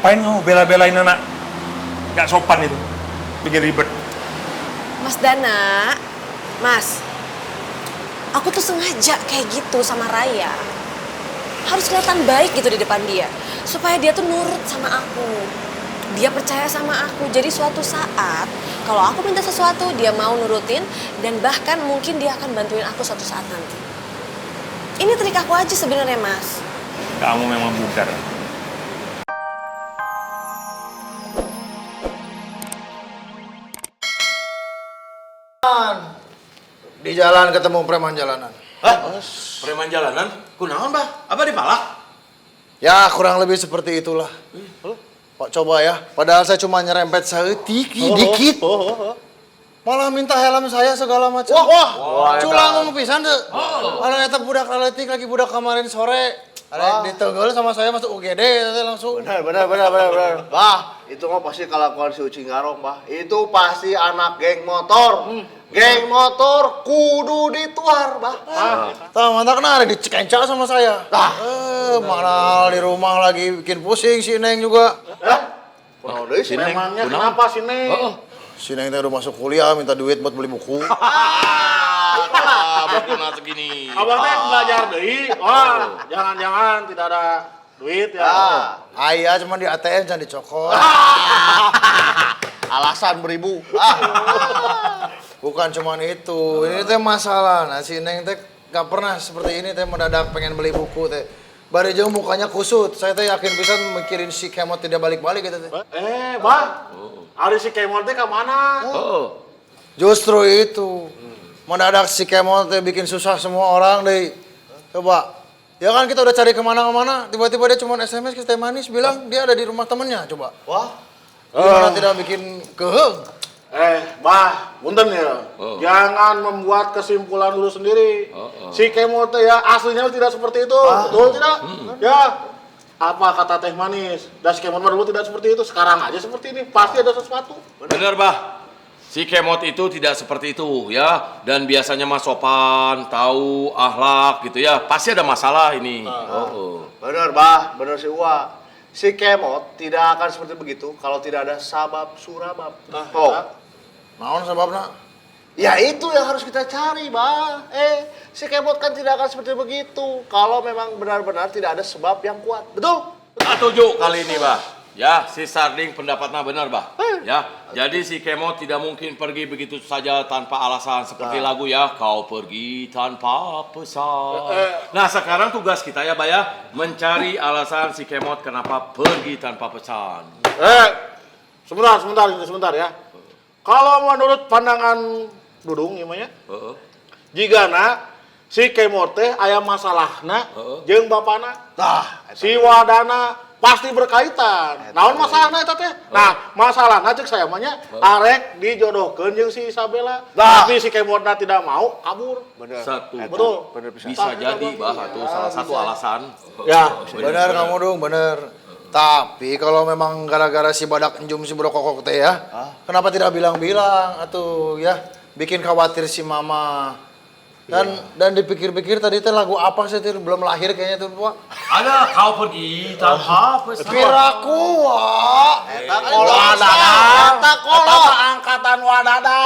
Ngapain kamu bela-belain anak? Gak sopan itu. Bikin ribet. Mas Dana, Mas, aku tuh sengaja kayak gitu sama Raya. Harus kelihatan baik gitu di depan dia. Supaya dia tuh nurut sama aku. Dia percaya sama aku. Jadi suatu saat, kalau aku minta sesuatu, dia mau nurutin. Dan bahkan mungkin dia akan bantuin aku suatu saat nanti. Ini trik aku aja sebenarnya, Mas. Kamu memang bungkar. Di jalan ketemu preman jalanan. Hah? Preman jalanan? Kunaon, Bah? Apa dipalak? Ya kurang lebih seperti itulah. Pak coba ya, padahal saya cuma nyerempet seetik, dikit. Malah minta helm saya segala macam. Wah, culang pisan tuh. Kalau eta budak laletik lagi budak kemarin sore. Ada ditenggel sama saya masuk UGD langsung. Benar. Bah, itu mah pasti kelakuan si Ucing Garong, Bah. Itu pasti anak geng motor. Geng motor kudu dituar, Bah. Tah mantap kena ada dicekenca sama saya. Mana di rumah lagi bikin pusing si Neng juga. Kunaon deui si memangnya kenapa si Neng? Si Neng teh udah masuk kuliah minta duit buat beli buku. Bagaimana segini? Abang teh belajar deui. Wah, jangan-jangan tidak ada duit ya. Ayah cuma di ATM jangan dicokot. Alasan beribu. Bukan cuma itu, ini teh masalah. Nah si Neng teh gak pernah seperti ini teh mendadak pengen beli buku teh. Bari jeung mukanya kusut, saya teh yakin bisa mikirin si Kemot tidak balik-balik gitu teh. Bah. Ari si Kemot teh ka mana? Justru itu. Mendadak si Kemot teh bikin susah semua orang deh. Coba. Ya kan kita udah cari kemana-mana, tiba-tiba dia cuma SMS ke Teh Manis bilang dia ada di rumah temennya, coba. Wah. Gimana tidak bikin keheng? Bah, punten ya. Jangan membuat kesimpulan dulu sendiri. Si Kemot teh ya aslinya tidak seperti itu. Betul tidak? Ya. Apa kata Teh Manis? Dan si Kemot dulu tidak seperti itu. Sekarang aja seperti ini. Pasti ada sesuatu. Bener, Bah. Si Kemot itu tidak seperti itu ya. Dan biasanya mah sopan, tahu, akhlak gitu ya. Pasti ada masalah ini. Bener, Bah. Bener si Uwa. Si Kemot tidak akan seperti begitu kalau tidak ada sabab surabab. Naon sebabnya? Ya itu yang harus kita cari, Bah. Si Kemot kan tidak akan seperti begitu kalau memang benar-benar tidak ada sebab yang kuat. Betul? Setuju kali ini, Bah. Ya, si Sarding pendapatnya benar, Bah. Ya, jadi si Kemot tidak mungkin pergi begitu saja tanpa alasan seperti lagu ya. Kau pergi tanpa pesan. Nah, sekarang tugas kita ya, Bah ya, mencari alasan si Kemot kenapa pergi tanpa pesan. Sebentar ya. Kalau menurut pandangan Dudung gimana? Jigana si Kemot teh aya masalahna jeung bapana. Si Wadana pasti berkaitan. Naon masalahna eta teh? Nah, masalahna cek saya mah nya arek dijodohkeun jeung si Isabella. Tapi si Kemotna tidak mau, kabur. Satu. Betul. Bisa jadi, Bah, itu salah satu alasan. Ya, Bener kamu dong, bener. Tapi kalau memang gara-gara si badak enjum si brokokok teh ya, kenapa tidak bilang-bilang atuh ya, bikin khawatir si mama. Dan dipikir-pikir tadi teh lagu apa sih tuh belum lahir kayaknya tuh, Pak. Ada kau pergi tanpa pesan. Piraku, Wak. Eta kolot. angkatan Wadada.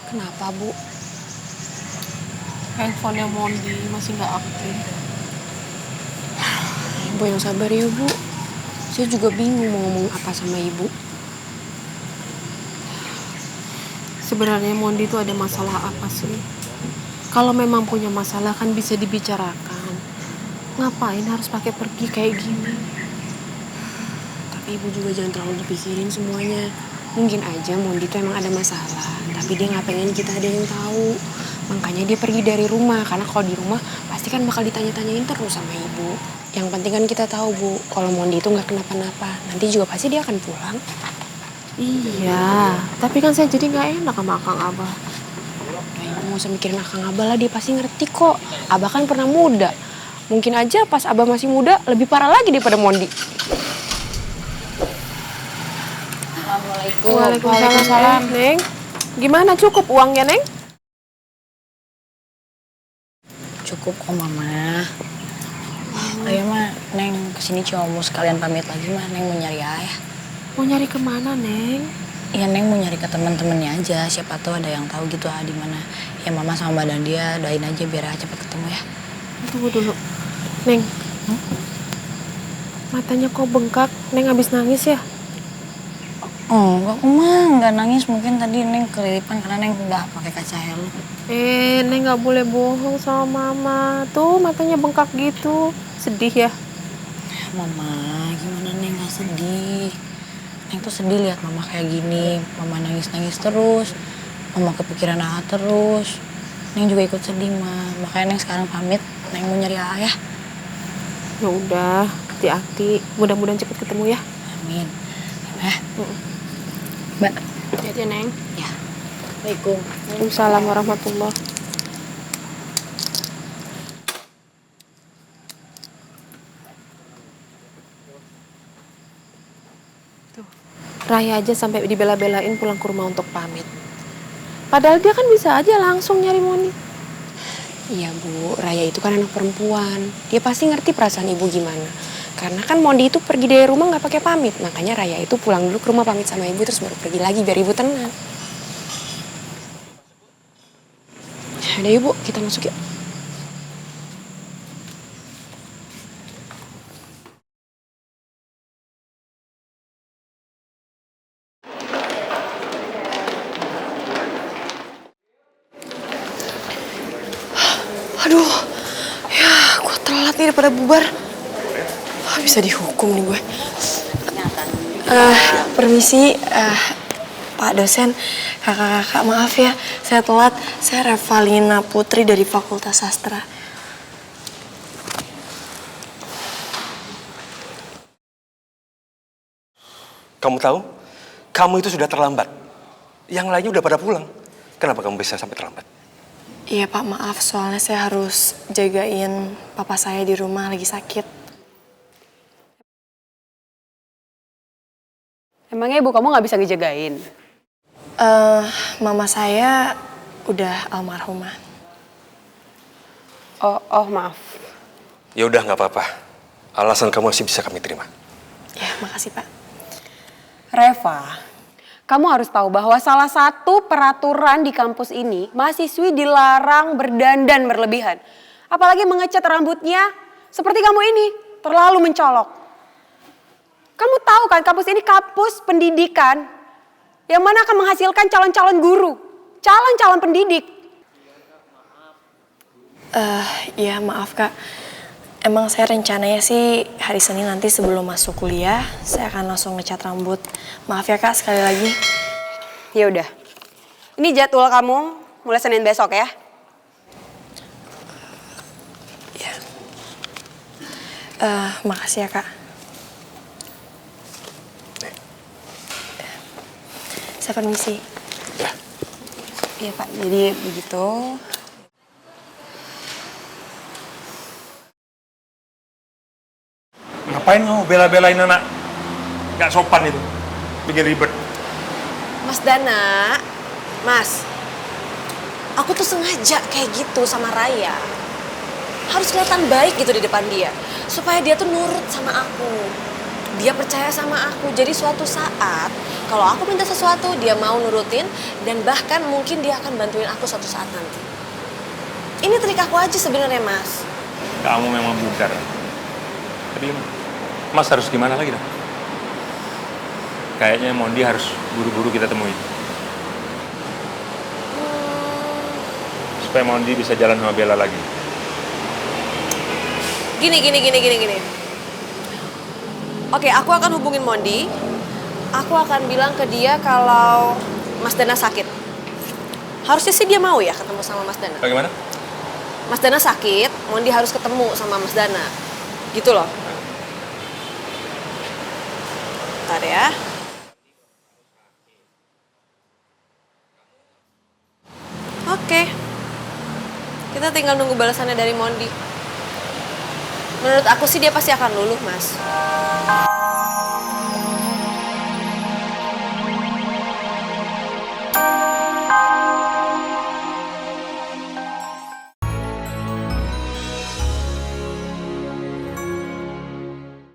Kenapa, Bu? Handphonenya Mondi masih nggak aktif. Ibu yang sabar ya, Bu. Saya juga bingung mau ngomong apa sama Ibu. Sebenarnya Mondi itu ada masalah apa sih? Kalau memang punya masalah kan bisa dibicarakan. Ngapain harus pakai pergi kayak gini? Tapi Ibu juga jangan terlalu dipikirin semuanya. Mungkin aja Mondi itu emang ada masalah, tapi dia nggak pengen kita ada yang tahu. Makanya dia pergi dari rumah, karena kalau di rumah pasti kan bakal ditanya-tanyain terus sama Ibu. Yang penting kan kita tahu, Bu, kalau Mondi itu nggak kenapa-napa. Nanti juga pasti dia akan pulang. Iya, tapi kan saya jadi nggak enak sama Akang Abah. Nggak usah mikirin Akang Abah lah, dia pasti ngerti kok. Abah kan pernah muda. Mungkin aja pas Abah masih muda lebih parah lagi daripada Mondi. Assalamualaikum. Waalaikumsalam. Neng. Gimana, cukup uangnya, Neng? Cukup kok Mama. Ayo mah, Neng kesini cuma mau sekalian pamit lagi mah. Neng mau nyari ayah. Mau nyari kemana, Neng? Ya Neng mau nyari ke teman-temannya aja. Siapa tahu ada yang tahu gitu di mana. Ya Mama sama Mbak Nadia doain aja biar cepet ketemu ya. Tunggu dulu. Neng. Matanya kok bengkak? Neng habis nangis ya? Enggak, Mama nggak nangis. Mungkin tadi Neng kelilipan karena Neng nggak pakai kaca helm. Neng nggak boleh bohong sama Mama. Tuh matanya bengkak gitu. Sedih ya? Mama, gimana Neng nggak sedih? Neng tuh sedih lihat Mama kayak gini. Mama nangis-nangis terus. Mama kepikiran terus. Neng juga ikut sedih, Ma. Makanya Neng sekarang pamit. Neng mau nyari ayah. Ya udah, hati-hati. Mudah-mudahan cepet ketemu ya. Amin. Ya, Mbak. Hati-hati ya, Neng. Ya. Assalamualaikum. Waalaikumsalam warahmatullahi. Raya aja sampai dibela-belain pulang ke rumah untuk pamit. Padahal dia kan bisa aja langsung nyari Mondi. Iya Bu, Raya itu kan anak perempuan. Dia pasti ngerti perasaan ibu gimana. Karena kan Mondi itu pergi dari rumah nggak pakai pamit. Makanya Raya itu pulang dulu ke rumah pamit sama ibu terus baru pergi lagi biar ibu tenang. Udah yuk Bu, kita masuk yuk. Aduh, ya gue telat nih daripada bubar. Bisa dihukum nih gue. Permisi, Pak dosen, kakak-kakak, maaf ya, saya telat. Saya Revalina Putri dari Fakultas Sastra. Kamu tahu, kamu itu sudah terlambat. Yang lainnya udah pada pulang. Kenapa kamu bisa sampai terlambat? Iya Pak, maaf soalnya saya harus jagain papa saya di rumah lagi sakit. Emangnya ibu kamu nggak bisa ngejagain? Mama saya udah almarhumah. Oh maaf. Ya udah nggak apa-apa. Alasan kamu masih bisa kami terima. Ya, makasih Pak. Reva, kamu harus tahu bahwa salah satu peraturan di kampus ini, mahasiswi dilarang berdandan berlebihan. Apalagi mengecat rambutnya seperti kamu ini, terlalu mencolok. Kamu tahu kan kampus ini kampus pendidikan yang mana akan menghasilkan calon-calon guru, calon-calon pendidik. Ya maaf Kak. Emang saya rencananya sih hari Senin nanti sebelum masuk kuliah, saya akan langsung ngecat rambut. Maaf ya Kak sekali lagi. Ya udah. Ini jadwal kamu mulai Senin besok ya. Ya. Makasih ya Kak. Saya permisi. Ya. Iya Pak, jadi begitu. Ngapain kamu bela-belain anak? Gak sopan itu. Bikin ribet. Mas Dana, Mas, aku tuh sengaja kayak gitu sama Raya. Harus kelihatan baik gitu di depan dia. Supaya dia tuh nurut sama aku. Dia percaya sama aku. Jadi suatu saat, kalau aku minta sesuatu, dia mau nurutin. Dan bahkan mungkin dia akan bantuin aku suatu saat nanti. Ini trik aku aja sebenarnya, Mas. Kamu memang bugar. Tapi Mas harus gimana lagi dong? Kayaknya Mondi harus buru-buru kita temui. Supaya Mondi bisa jalan sama Bella lagi. Gini. Oke, aku akan hubungin Mondi. Aku akan bilang ke dia kalau Mas Dana sakit. Harusnya sih dia mau ya ketemu sama Mas Dana. Bagaimana? Mas Dana sakit, Mondi harus ketemu sama Mas Dana. Gitu loh. Bentar ya. Oke. Kita tinggal nunggu balasannya dari Mondi. Menurut aku sih dia pasti akan luluh, Mas.